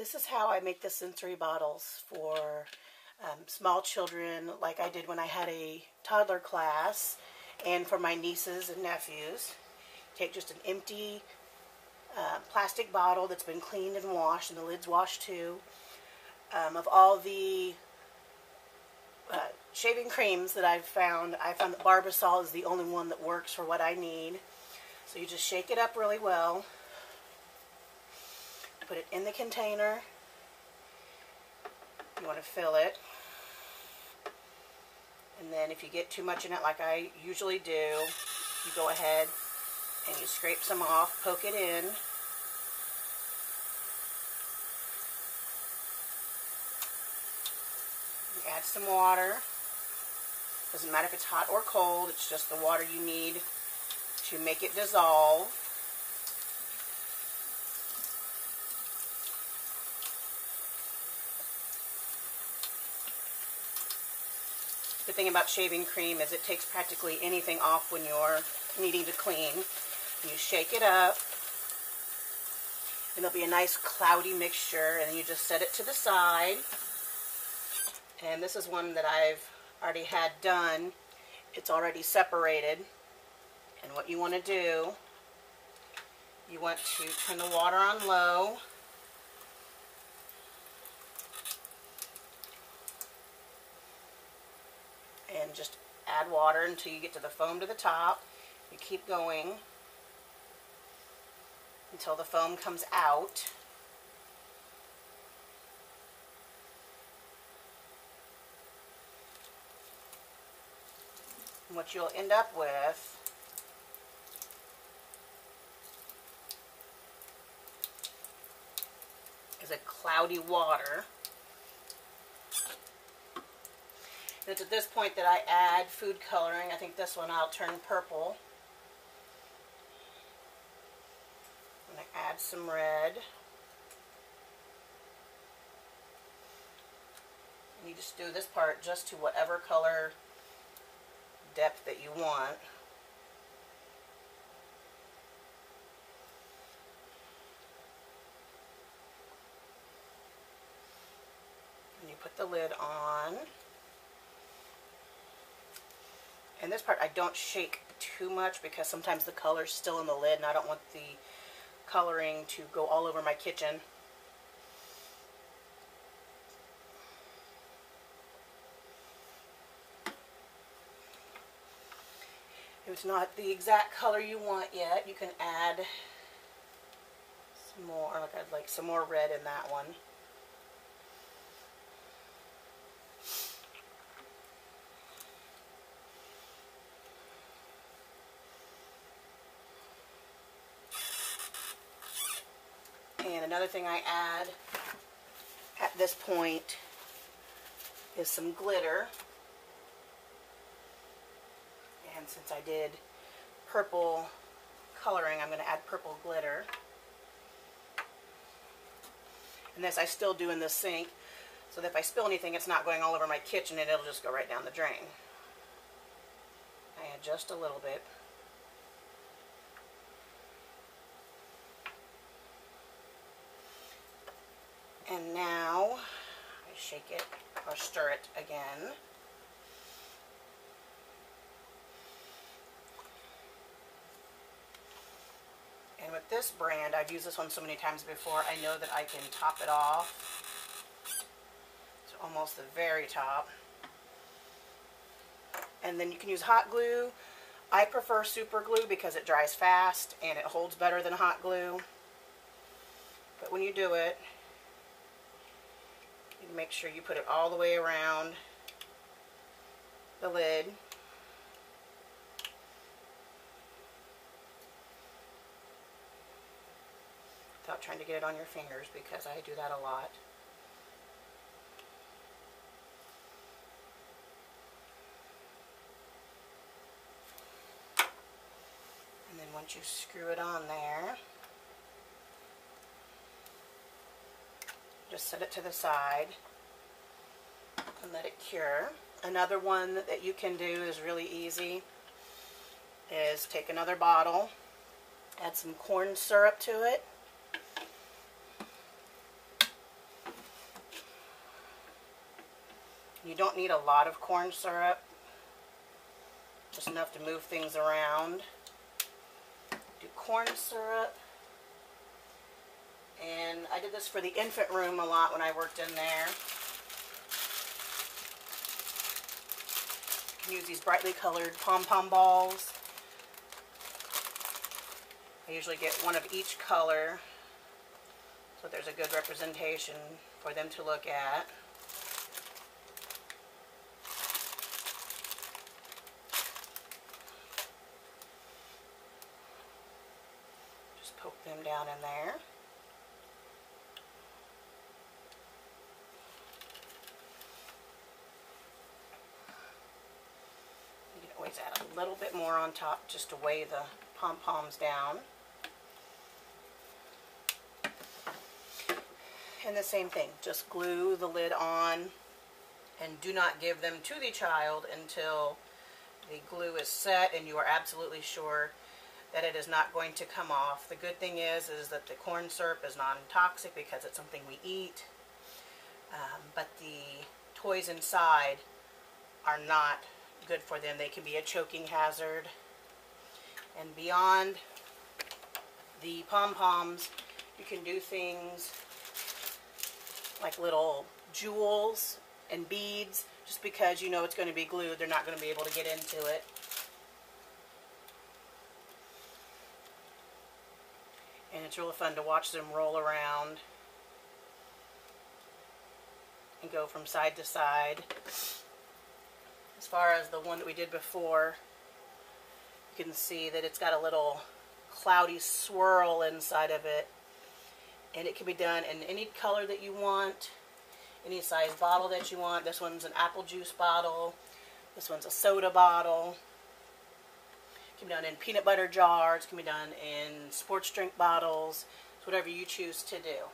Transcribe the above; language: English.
This is how I make the sensory bottles for small children, like I did when I had a toddler class, and for my nieces and nephews. Take just an empty plastic bottle that's been cleaned and washed, and the lid's washed too, of all the shaving creams that I found that Barbasol is the only one that works for what I need. So you just shake it up really well, put it in the container. You want to fill it, and then if you get too much in it, like I usually do, you go ahead and you scrape some off, poke it in, you add some water. Doesn't matter if it's hot or cold, it's just the water you need to make it dissolve. The thing about shaving cream is it takes practically anything off when you're needing to clean. You shake it up, and there'll be a nice cloudy mixture, and then you just set it to the side. And this is one that I've already had done. It's already separated. And what you want to do, you want to turn the water on low. And just add water until you get to the foam to the top. You keep going until the foam comes out. And what you'll end up with is a cloudy water. And it's at this point that I add food coloring. I think this one I'll turn purple. I'm going to add some red. And you just do this part just to whatever color depth that you want. And you put the lid on. And this part I don't shake too much because sometimes the color's still in the lid and I don't want the coloring to go all over my kitchen. If it's not the exact color you want yet, you can add some more. I'd like some more red in that one. And another thing I add at this point is some glitter. And since I did purple coloring, I'm going to add purple glitter. And this I still do in the sink, so that if I spill anything, it's not going all over my kitchen and it'll just go right down the drain. I add just a little bit. And now I shake it or stir it again. And with this brand, I've used this one so many times before, I know that I can top it off to almost the very top. And then you can use hot glue. I prefer super glue because it dries fast and it holds better than hot glue. But when you do it, you make sure you put it all the way around the lid. Without trying to get it on your fingers, because I do that a lot. And then once you screw it on there, just set it to the side and let it cure. Another one that you can do is really easy, is take another bottle, add some corn syrup to it, You don't need a lot of corn syrup, just enough to move things around. Do corn syrup. And I did this for the infant room a lot when I worked in there. You can use these brightly colored pom-pom balls. I usually get one of each color so there's a good representation for them to look at. Just poke them down in there. You can always add a little bit more on top just to weigh the pom-poms down. And the same thing, just glue the lid on and do not give them to the child until the glue is set and you are absolutely sure that it is not going to come off. The good thing is that the corn syrup is non-toxic because it's something we eat, but the toys inside are not good for them. They can be a choking hazard. And beyond the pom-poms, you can do things like little jewels and beads. Just because you know it's going to be glued, they're not going to be able to get into it. And it's really fun to watch them roll around and go from side to side. As far as the one that we did before, you can see that it's got a little cloudy swirl inside of it. And it can be done in any color that you want, any size bottle that you want. This one's an apple juice bottle. This one's a soda bottle. It can be done in peanut butter jars. It can be done in sports drink bottles. It's whatever you choose to do.